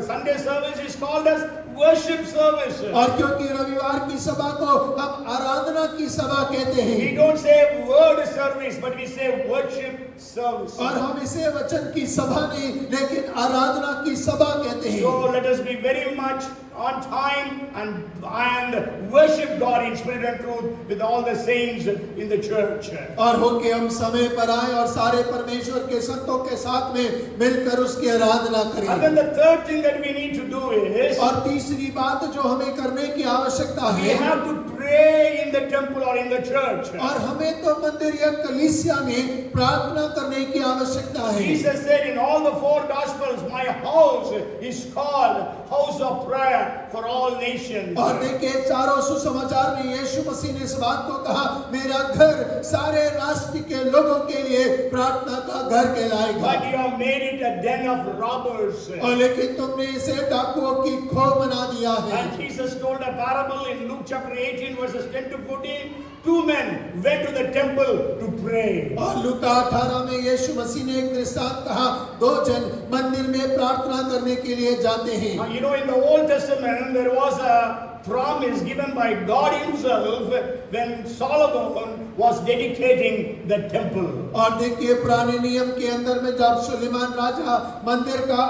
Sunday service is called as worship service. और क्योंकि रविवार की सभा को हम आराधना की सभा कहते We हैं don't say word service, but we say worship service. और हम इसे वचन की सभा नहीं लेकिन आराधना की सभा कहते हैं। So let us be very much on time and worship God in spirit and truth with all the saints in the church. और हो कि हम समय पर आए और सारे परमेश्वर के संतों के साथ में मिलकर उसकी आराधना And करें। then the third thing that we need to do is और तीसरी बात जो हमें करने की आवश्यकता we है have to pray in the temple or in the church. और हमें तो मंदिर या कलीसिया में प्रार्थना करने की आवश्यकता है। Jesus said in all the four gospels, my house is called house of prayer for all nations. और देखिए चारों सुसमाचार में यीशु मसीह ने इस बात को कहा मेरा घर सारे राष्ट्र के लोगों के लिए प्रार्थना का घर कहलाएगा। But you have made it a den of robbers. और लेकिन तुमने इसे डाकुओं की खो बना दिया है। And Jesus told a parable in Luke chapter 18 verses 10 to 14, two men went to the temple to pray. और लूका 18 में यीशु मसीह ने एक दृष्टांत कहा, दो जन मंदिर में प्रार्थना करने के लिए जाते हैं। You know, in the Old Testament, there was a promise given by God Himself when Solomon was dedicating the temple. और देखिए पुराने नियम के अंदर में जब सुलेमान राजा मंदिर का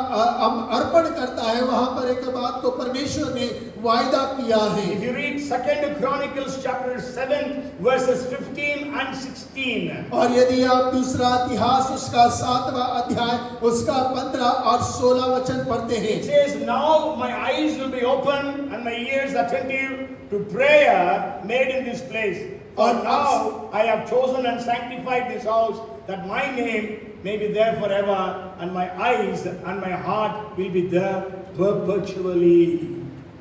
अर्पण करता है, वहां पर एक बात को परमेश्वर ने वायदा किया है। If you read 2 Chronicles chapter 7 verses 15 and 16. और यदि आप दूसरा इतिहास उसका 7वां अध्याय उसका 15 और 16 वचन पढ़ते हैं, It says, now my eyes will be open and my ears attentive to prayer made in this place. For now I have chosen and sanctified this house, that my name may be there forever, and my eyes and my heart will be there perpetually.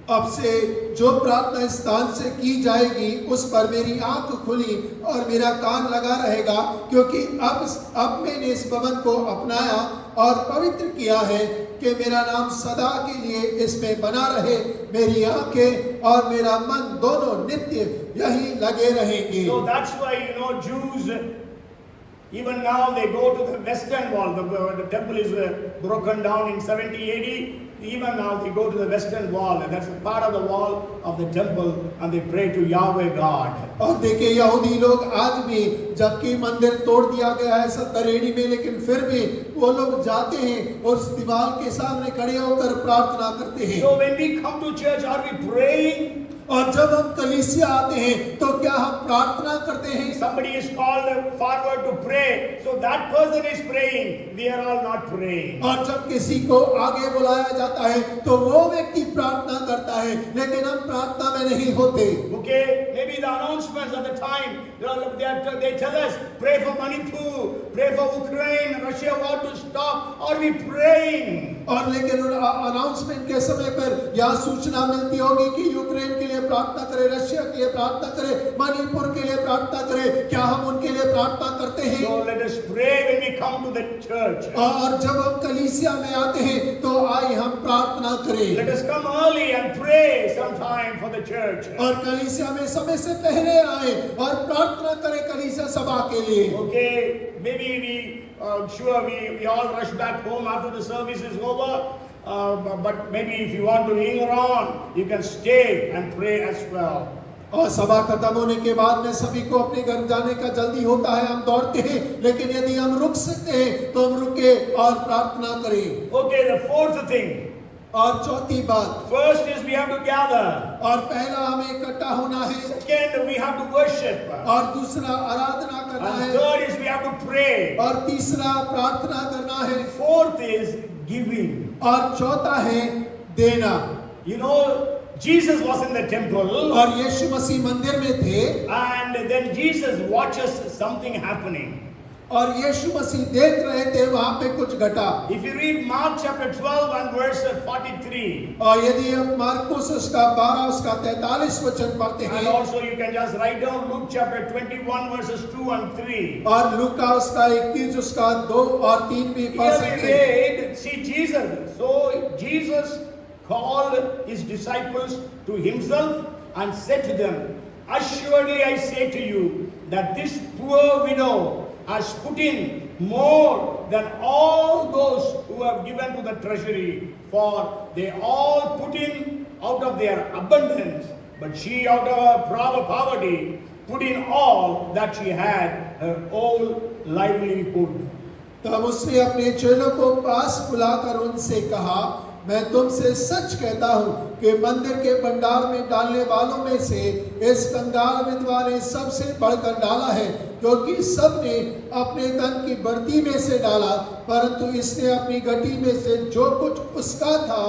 अब से जो प्रार्थना इस स्थान से की जाएगी उस पर मेरी आंख खुली और मेरा कान लगा रहेगा, क्योंकि अब मैंने इस भवन को अपनाया और पवित्र किया है कि मेरा नाम सदा के लिए इसमें बना रहे। मेरी आंखें और मेरा मन दोनों नित्य यही लगे रहेंगे। So that's why, you know, Jews, even now they go to the western wall. The temple is broken down in 70 AD. Even now they go to the western wall, and that's a part of the wall of the temple, and they pray to Yahweh God. और देखिए यहूदी लोग आज भी, जबकि मंदिर तोड़ दिया गया है 70 AD में, लेकिन फिर भी वो लोग जाते हैं और उस दीवार के सामने खड़े होकर प्रार्थना करते हैं। So when we come to church, are we praying? और जब हम कलीसिया आते हैं तो क्या हम प्रार्थना करते हैं? Somebody is called forward to pray, so that person is praying. We are all not praying. और जब किसी को आगे बुलाया जाता है तो वो व्यक्ति प्रार्थना करता है, लेकिन हम प्रार्थना में नहीं होते। Okay, maybe the announcements at the time, they tell us, pray for Manipur, pray for Ukraine, Russia war to stop. Are we praying? और लेकिन अनाउंसमेंट के समय पर यह सूचना मिलती होगी कि यूक्रेन के लिए प्रार्थना करें, रशिया के लिए प्रार्थना करें, मणिपुर के लिए प्रार्थना करें। क्या हम उनके लिए प्रार्थना करते हैं? So let us pray when we come to the church. और जब हम कलीसिया में आते हैं तो आइए हम प्रार्थना करें। Let us come early and pray sometime for the church. और कलीसिया में समय से पहले आए और प्रार्थना करें कलीसिया सभा के लिए। Okay, maybe we all rush back home after the service is over. But maybe if you want to linger on, you can stay and pray as well. और सभा खत्म होने के बाद में सभी को अपने घर जाने का जल्दी होता है, हम दौड़ते हैं, लेकिन यदि हम रुक सकते हैं तो हम रुके और प्रार्थना करें। Okay, the fourth thing. और चौथी बात, First is we have to gather. और पहला हमें इकट्ठा होना है, Second, we have to worship. और दूसरा आराधना करना And है, third is we have to pray. और तीसरा प्रार्थना करना है, Fourth is giving. और चौथा है देना। You know, Jesus was in the temple, और यीशु मसीह मंदिर में थे, and then Jesus watches something happening. और यीशु मसीह देख रहे थे वहां पे कुछ घटा। If you read Mark chapter 12 and verse 43, और यदि आप मार्कुस उसका 12 उसका 43 वचन पढ़ते and हैं, also you can just write down Luke chapter 21 verses 2 and 3. और लूका उसका 21 उसका 2 और 3 भी पढ़ Here सकते we हैं। read, see Jesus. So Jesus called his disciples to himself and said to them, assuredly I say to you that this poor widow has put in more than all those who have given to the treasury, for they all put in out of their abundance, but she out of her poverty put in all that she had, her whole livelihood. तब उसने अपने चेलों को पास बुलाकर उनसे कहा, मैं तुमसे सच कहता हूँ कि मंदिर के भंडार में डालने वालों में से इस कंगाल विधवा ने सबसे बढ़कर डाला है, क्योंकि सबने अपने धन की बढ़ती में से डाला, परंतु इसने अपनी घटी में से जो कुछ उसका था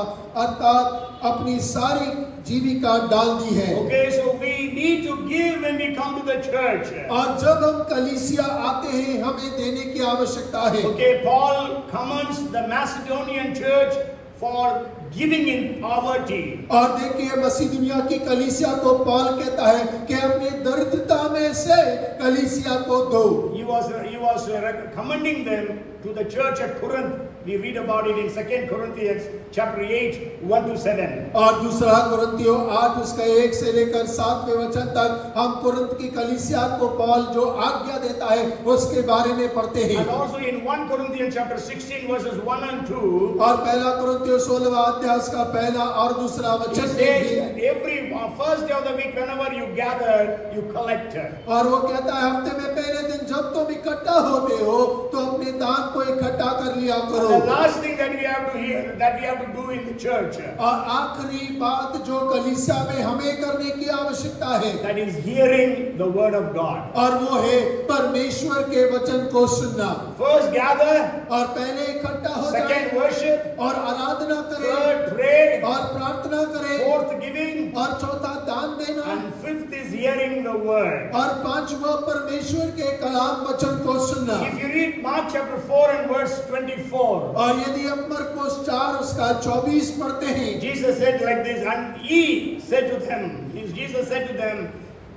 अर्थात अपनी सारी जीविका डाल दी है। Okay, so we need to give when we come to the church. और जब हम कलीसिया आते हैं हमें देने की आवश्यकता है। Okay, Paul commends the Macedonian church for giving in poverty. और देखिए मसीह दुनिया की कलीसिया को पौल कहता है कि अपनी दरिद्रता में से कलीसिया को दो। He was commending them to the church at Corinth. We read about it in 2 Corinthians chapter 8, 1 to 7. और दूसरा कुरिन्थियों 8 उसका 1 से लेकर 7वें वचन तक हम कुरिन्थ की कलीसिया को पौल जो आज्ञा देता है उसके बारे में पढ़ते हैं। And also in 1 Corinthians chapter 16 verses 1 and 2. और पहला कुरिन्थियों 16वां अध्याय उसका पहला और दूसरा It वचन says भी that every first day of the week, whenever you gather, you collect. और वो कहता है हफ्ते में पहले दिन जब तुम इकट्ठा होते हो तो अपने दान को इकट्ठा कर लिया करो। The last thing that we have to hear, that we have to do in the church, और आखिरी बात जो कलीसिया में हमें करने की आवश्यकता है, that is hearing the word of God. और वो है परमेश्वर के वचन को सुनना। First gather, और पहले इकट्ठा हो जाए, second worship, और आराधना करें, third pray, और प्रार्थना करें, fourth giving, और चौथा दान देना, and fifth is hearing the word. और पांचवा परमेश्वर के कलाम वचन को सुनना। If you read Mark chapter 4 and verse 24, और यदि हम मरकुस 4 उसका 24 पढ़ते हैं, Jesus said like this, and he said to them, Jesus said to them,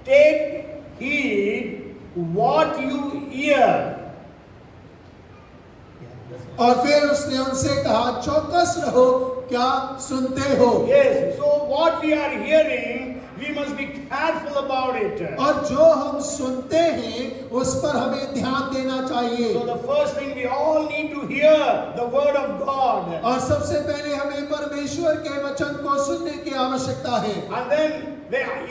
take heed what you hear. और फिर उसने उनसे कहा चौकस रहो क्या सुनते हो। Yes, so what we are hearing, we must be careful about it. और जो हम सुनते हैं उस पर हमें ध्यान देना चाहिए। So the first thing, we all need to hear the word of God. और सबसे पहले हमें परमेश्वर के वचन को सुनने की आवश्यकता है। And then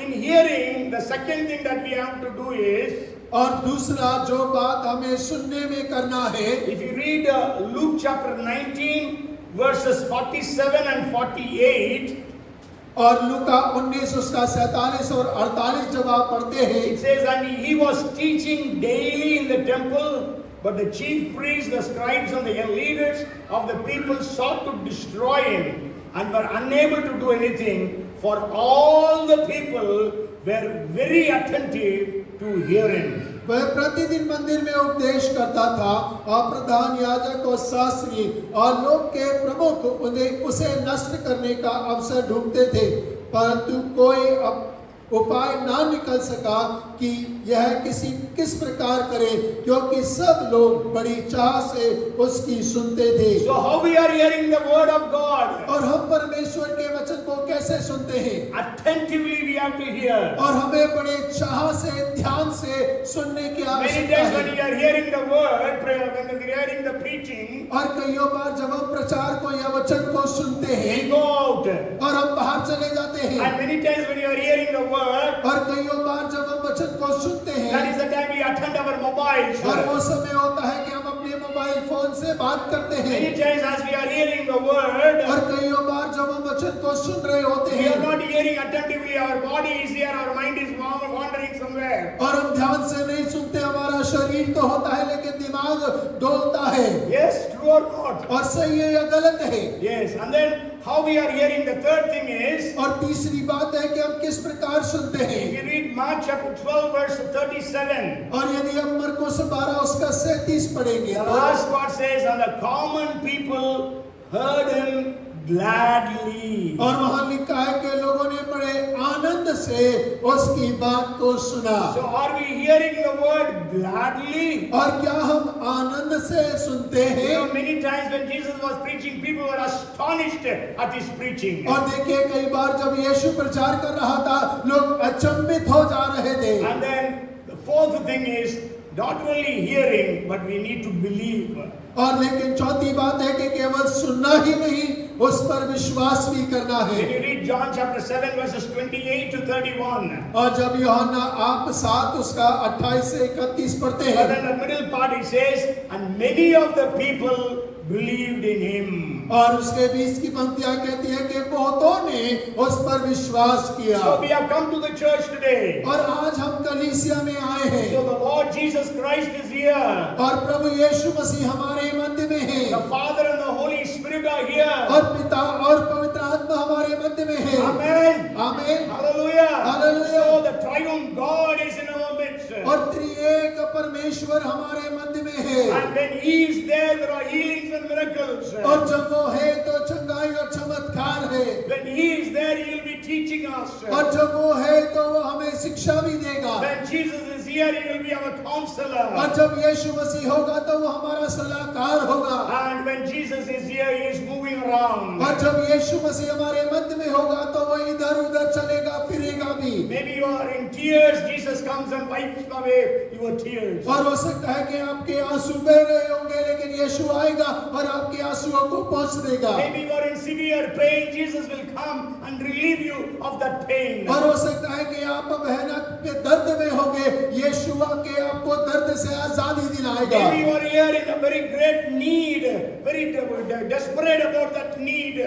in hearing, the second thing that we have to do is, और दूसरा जो बात हमें सुनने में करना है, if you read Luke chapter 19 verses 47 and 48, और लूका 19 उसका 47 और 48 जब आप पढ़ते हैं, it says, and he was teaching daily in the temple, but the chief priests, the scribes and the leaders of the people sought to destroy him and were unable to do anything, for all the people were very attentive to hear him. वह प्रतिदिन मंदिर में उपदेश करता था और प्रधान याजक और शास्त्री और लोग के प्रमुख उसे नष्ट करने का अवसर ढूंढते थे, परंतु कोई उपाय ना निकल सका कि यह किस प्रकार करे, क्योंकि सब लोग बड़ी चाह से उसकी सुनते थे। So how we are hearing the word of God? और हम परमेश्वर के वचन को कैसे सुनते हैं? Attentively we have to hear. और हमें बड़े चाह से ध्यान से सुनने की Many आवश्यकता times है। when we are hearing the word, when we are hearing the preaching, और कईयों बार जब हम प्रचार को या वचन को सुनते हैं we go out. और हम बाहर चले जाते हैं, And many times when you are hearing the word, और कईयों बार जब हम वचन को सुनते हैं, that is the time we attend our mobiles. और वो समय होता है कि हम अपने मोबाइल फोन से बात करते हैं। Many times as we are hearing the word, और कईयों बार जब हम वचन को सुन रहे होते we are हैं not hearing attentively. Our body is here, our mind is wandering somewhere. और हम ध्यान से नहीं सुनते, हमारा शरीर तो होता है लेकिन दिमाग डोलता है। Yes, true or not? और सही है या गलत है? Yes, and then how we are hearing, the third thing is, और तीसरी बात है कि हम किस प्रकार सुनते हैं। if you read Mark chapter 12 verse 37, और यदि हम मरकुस 12 उसका 37 पढ़ेंगे, the last part says, and the common people heard him gladly. और वहां लिखा है कि लोगों ने बड़े आनंद से उसकी बात को सुना। So are we hearing the word gladly? और क्या हम आनंद से सुनते You हैं? know, many times when Jesus was preaching, people were astonished at his preaching. और देखिए कई बार जब यीशु प्रचार कर रहा था लोग अचंभित हो जा रहे थे। And then the fourth thing is not only hearing, but we need to believe. और लेकिन चौथी बात है कि केवल सुनना ही नहीं, उस पर विश्वास भी करना है। When you read John chapter 7 verses 28 to 31, और जब यूहन्ना आप 7 उसका 28 से 31 पढ़ते but हैं, in the middle part it says, and many of the people believed in him. और उसके बीच की पंक्तियां कहती हैं कि बहुतों ने उस पर विश्वास किया। So we have come to the church today. और आज हम कलीसिया में आए हैं So the Lord Jesus Christ is here. और प्रभु यीशु मसीह हमारे मध्य में है The Father and the Holy Spirit are here. और पिता और पवित्र आत्मा हमारे मध्य में है। Amen. आमीन। Hallelujah. Hallelujah. So the triune God is in our midst. और त्रिएक परमेश्वर हमारे मध्य में है। And when He is there, there are healings and miracles. और जब वो है तो चंगाई और चमत्कार है। When He is there, He will be teaching us. और जब वो है तो वो हमें शिक्षा भी देगा। When Jesus is here, He will be our counselor. और जब यीशु मसीह होगा तो वो हमारा सलाहकार होगा। And when Jesus is here, He is moving around. और जब यीशु मसीह हमारे मध्य में होगा तो वो इधर उधर चलेगा फिरेगा भी। Maybe you are in tears, Jesus comes and wipes away your tears. और हो सकता है कि आपके आंसू बह रहे होंगे लेकिन यीशु आएगा और आपके आंसुओं को पोंछ देगा। Maybe you are in severe pain, Jesus will come and relieve you of that pain. और हो सकता है कि आप भयानक के दर्द में होंगे, यीशु आके आपको दर्द से आजादी दिलाएगा। Maybe you are here in a very great need, very desperate about that need.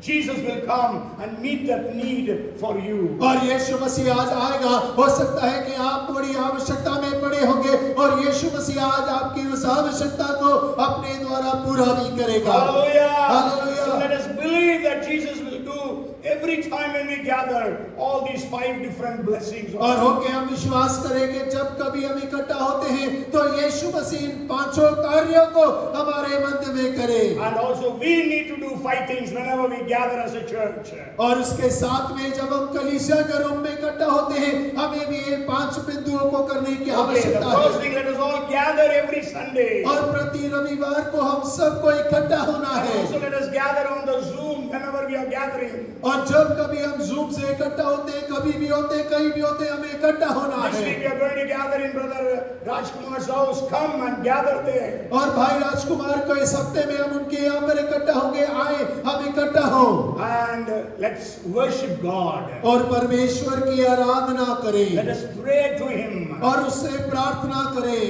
Jesus will come and meet that need for you. और यीशु मसीह आज आएगा। हो सकता है कि आप बड़ी आवश्यकता में पड़े होंगे और यीशु मसीह आज आपकी उस आवश्यकता को अपने द्वारा पूरा भी करेगा। Hallelujah. Hallelujah. So let us believe that Jesus will do every time when we gather all these 5 different blessings. और होके हम विश्वास करें कि जब कभी हम इकट्ठा होते हैं तो यीशु मसीह इन 5 कार्यों को हमारे मध्य में करे। And also we need to do 5 things whenever we gather as a church. और उसके साथ में जब हम कलीसिया के रूप में इकट्ठा होते हैं हमें भी ये 5 बिंदुओं को करने की Okay, the आवश्यकता first है। thing, let us all gather every Sunday. और प्रति रविवार को हम सबको इकट्ठा होना And है। also let us gather on the Zoom whenever we are gathering. और जब कभी हम जूम से इकट्ठा होते हैं, कभी भी होते हैं, कहीं भी होते हैं, हमें इकट्ठा होना Next है। week we are going to gather in Brother Rajkumar's house. Come and gather there. और भाई राजकुमार को इस हफ्ते में हम उनके यहाँ पर इकट्ठा होंगे, आए हम इकट्ठा हो And let's worship God. और परमेश्वर की आराधना करें Let us pray to Him. और उससे प्रार्थना करें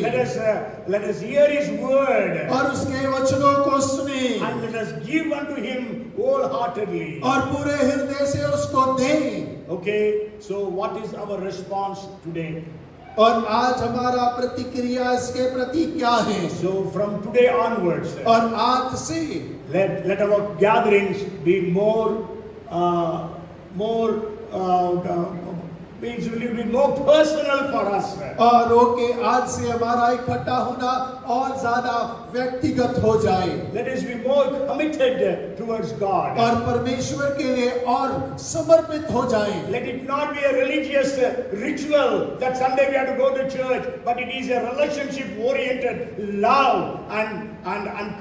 Let us hear His word. और उसके वचनों को सुने And let us give unto Him wholeheartedly. और पूरे हृदय से उसको दें। Okay, so what is our response today? और आज हमारा प्रतिक्रिया इसके प्रति क्या है? So from today onwards, और आज से let our gatherings be means will be more personal for us. और ओके आज से हमारा इकट्ठा होना और ज्यादा व्यक्तिगत हो जाए। Let us be more committed towards God. और परमेश्वर के लिए और समर्पित हो जाए। Let it not be a religious ritual that Sunday we have to go to church, but it is a relationship oriented love and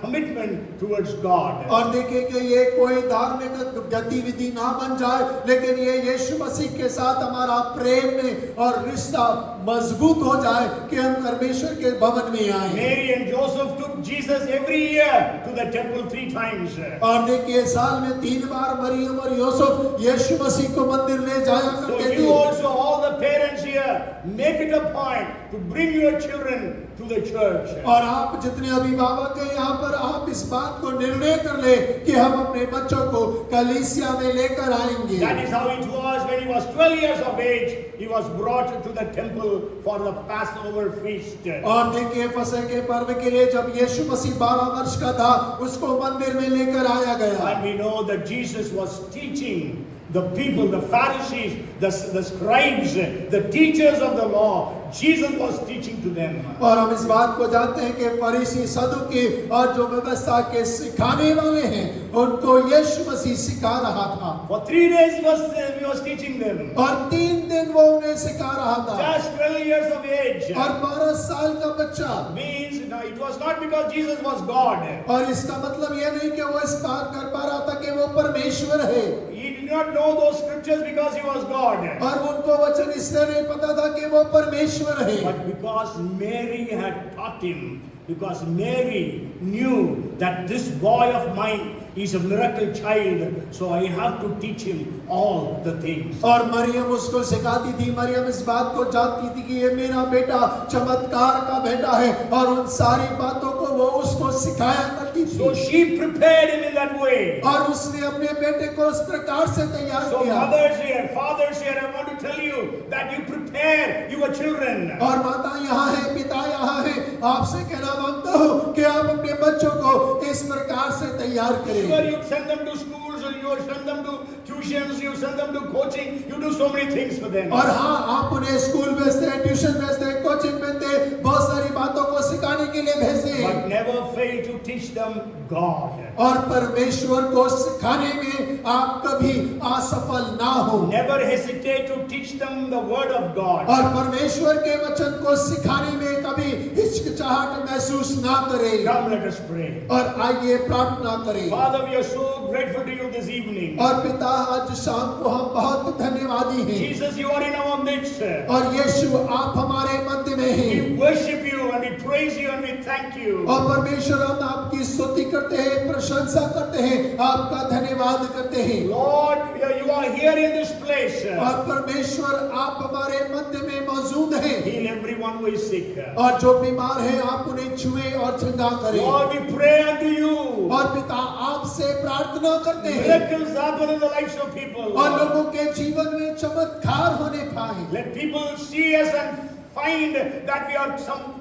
commitment towards God. और देखिए कि ये कोई धार्मिक गतिविधि ना बन जाए, लेकिन ये यीशु मसीह के साथ हमारा प्रेम में और रिश्ता मजबूत हो जाए कि हम परमेश्वर के भवन में आए। Mary and Joseph took Jesus every year to the temple 3 times. और देखिए साल में 3 बार मरियम और यूसुफ यीशु मसीह को मंदिर ले जाया So करते you थे। also, all the parents here, make it a point to bring your children to the church. और आप जितने अभिभावक हैं यहाँ पर आप इस बात को निर्णय कर ले कि हम अपने बच्चों को कलीसिया में लेकर आएंगे। That is how it was when he was 12 years of age. He was brought to the temple for the Passover feast. और देखिए फसह के पर्व के लिए जब यीशु मसीह 12 वर्ष का था उसको मंदिर में लेकर आया गया। And we know that Jesus was teaching the people, the Pharisees, the scribes, the teachers of the law. Jesus was teaching to them. और हम इस बात को जानते हैं कि फरीसी सदुकी और जो व्यवस्था के सिखाने वाले हैं उनको यीशु मसीह सिखा रहा था। For 3 days he was teaching them. और 3 दिन वो उन्हें सिखा रहा था। Just 12 years of age. और 12 साल का बच्चा। Means no, it was not because Jesus was God. और इसका मतलब ये नहीं कि वो इस बात कर पा रहा था कि वो परमेश्वर है। He did not know those scriptures because he was God. और उनको वचन इसलिए नहीं पता था कि वो परमेश्वर है। But because Mary had taught him, because Mary knew that this boy of mine is a miracle child, so I have to teach him all the things. और मरियम उसको सिखाती थी। मरियम इस बात को जानती थी कि ये मेरा बेटा चमत्कार का बेटा है और उन सारी बातों को वो उसको सिखाया करती थी। So she prepared him in that way. और उसने अपने बेटे को उस प्रकार से तैयार So किया। mothers here, fathers here, I want to tell you that you prepare your children. और माता यहाँ है, पिता यहाँ है, आपसे कहना मांगता हूँ कि आप अपने बच्चों को इस प्रकार से तैयार करें। Sure, you send them to schools or you send them to tuitions, you send them to coaching, you do so many things for them. और हाँ, आप उन्हें स्कूल भेजते हैं, ट्यूशन भेजते हैं, कोचिंग भेजते हैं, बहुत सारी बातों को सिखाने के लिए भेजते हैं, But never fail to teach them God. और परमेश्वर को सिखाने में आप कभी असफल ना हो। Never hesitate to teach them the word of God. और परमेश्वर के वचन को सिखाने में कभी हिचकिचाहट महसूस ना करें। Come, let us pray. और आइए प्रार्थना करें। Father, we are so grateful to you this evening. और पिता, आज शाम को हम बहुत धन्यवादी हैं। Jesus, you are in our midst. और यीशु, आप हमारे मध्य में हैं। We worship you and we praise you and we thank you. और परमेश्वर, हम आपकी स्तुति करते हैं, प्रशंसा करते हैं, आपका धन्यवाद करते हैं। Lord, you are here in this place. और परमेश्वर, आप हमारे मध्य में मौजूद हैं। Heal everyone who is sick. और जो बीमार है, आप उन्हें छुए और चंगा करें। Lord, we pray unto you. और पिता, आपसे प्रार्थना करते हैं, Miracles happen in the lives of people. और लोगों के जीवन में चमत्कार होने पाए। Let people see us and find that we are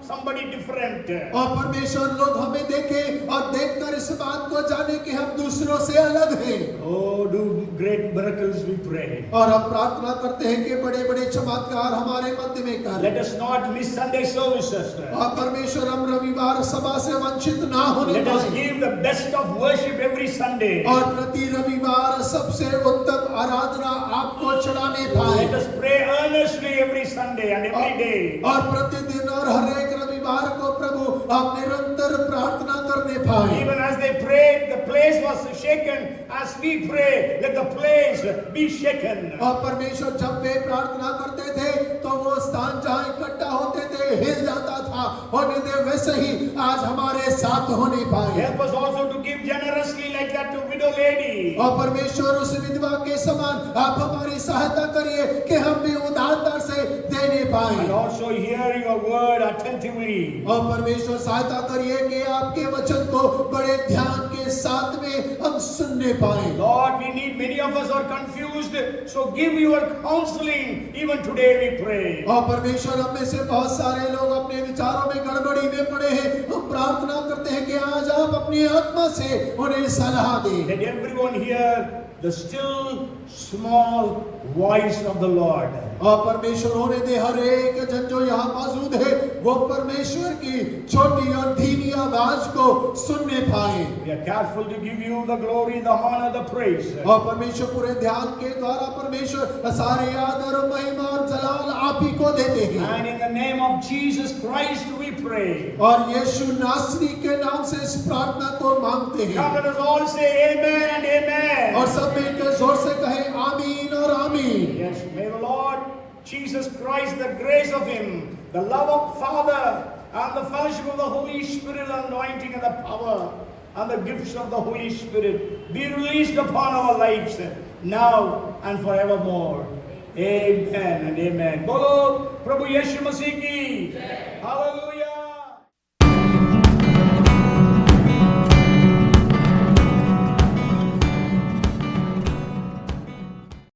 somebody different. और परमेश्वर, लोग हमें देखें और देखकर इस बात को जाने कि हम दूसरों से अलग हैं। Oh, do great miracles, we pray. और हम प्रार्थना करते हैं कि बड़े बड़े चमत्कार हमारे मध्य में कर। Let us not miss Sunday services. और परमेश्वर, हम रविवार सभा से वंचित ना होने Let us पाए, give the best of worship every Sunday. और प्रति रविवार सबसे उत्तम आराधना आपको चढ़ाने पाए। Let us pray earnestly every Sunday and every day. और प्रतिदिन और हर एक रविवार को प्रभु आप निरंतर प्रार्थना करने पाए। Even as they prayed, the place was shaken. As we pray, let the place be shaken. और परमेश्वर, जब वे प्रार्थना करते थे तो वो स्थान जहाँ इकट्ठा होते थे हिल जाता था। होने दे वैसे ही आज हमारे साथ होने पाए। Help us also to give generously like that to widow lady. और परमेश्वर, उस विधवा के समान आप हमारी सहायता करिए कि हम भी उदारता से देने पाए। And also hear your word attentively. और परमेश्वर, सहायता करिए कि आपके वचन को बड़े ध्यान के साथ में हम सुनने पाए। Lord, we need, many of us are confused, so give your counseling. Even today we pray. और परमेश्वर, हम में से बहुत सारे लोग अपने विचारों में गड़बड़ी में पड़े हैं। हम प्रार्थना करते हैं कि आज आप अपनी आत्मा से उन्हें सलाह दें। Let everyone hear the still small voice of the Lord. और परमेश्वर, होने दे हर एक जन जो यहाँ मौजूद है वो परमेश्वर की छोटी और धीमी आवाज को सुनने पाए। We are careful to give you the glory, the honor, the praise. और परमेश्वर, पूरे ध्यान के द्वारा परमेश्वर सारे आदर और महिमा और जलाल आप ही को देते हैं। And in the name of Jesus Christ we pray. और यीशु नासरी के नाम से इस प्रार्थना को मांगते हैं। Come, let us all say amen and amen. और सब मिलकर जोर से कहें आमीन और आमीन। Yes, may the Lord Jesus Christ, the grace of Him, the love of Father, and the fellowship of the Holy Spirit, anointing and the power and the gifts of the Holy Spirit be released upon our lives now and forevermore. Amen and amen. Bolo Prabhu Yeshu Masih ki. Hallelujah.